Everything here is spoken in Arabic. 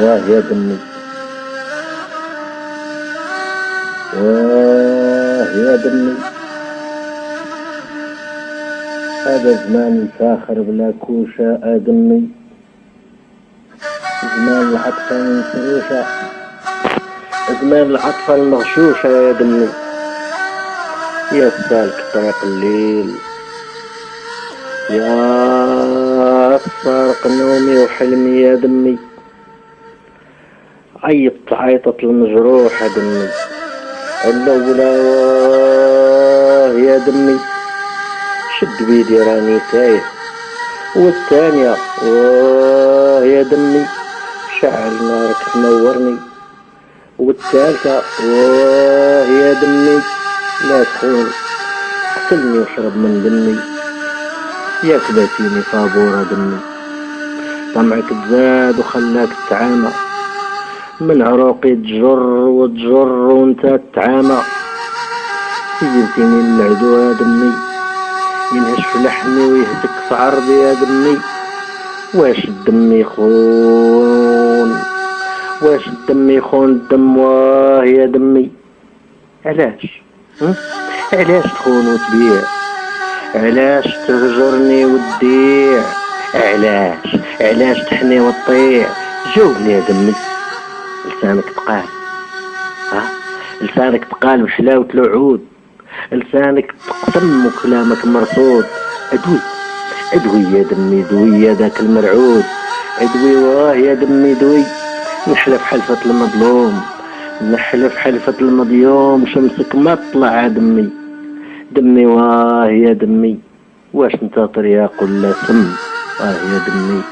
واه يا دمي، واه يا دمي. هذا زمان الفاخر بلا كوشة دمي، زمان العطفة المنفروشة، زمان العطفة المغشوشة يا دمي. يا سالك طريق الليل، يا سارق نومي وحلمي يا دمي. عيطت المجروح دمي، الأولى واه يا دمي. شد بيدي راني تايه، والثانية واه يا دمي. شعل نارك تنورني، والثالثة واه يا دمي. لا تخون، قتلني واشرب من دمي، ياك باتيني فابورة دمي. طمعك تزاد وخلاك تتعامى، من عروقي تجر وتجر وانت تتعامى. سيبتيني للعدو يا دمي، ينهش في لحمي ويهتك في عرضي يا دمي. واش الدم يخون، واش الدم يخون الدم واه يا دمي. علاش علاش تخون وتبيع، علاش تهجرني وتضيع، علاش تحني وتطيع. جاوبني يا دمي. لسانك تقال، لسانك تقال بحلاوة الوعود، لسانك تقسم وكلامك مرصود. ادوي يا دمي، دوي يا ذاك المرعود. ادوي واه يا دمي دوي. نحلف حلفة المظلوم، نحلف حلفة المظلوم، شمسك ما تطلع دمي. دمي واه يا دمي. واش انت ترياق ولا سم؟ واه يا دمي.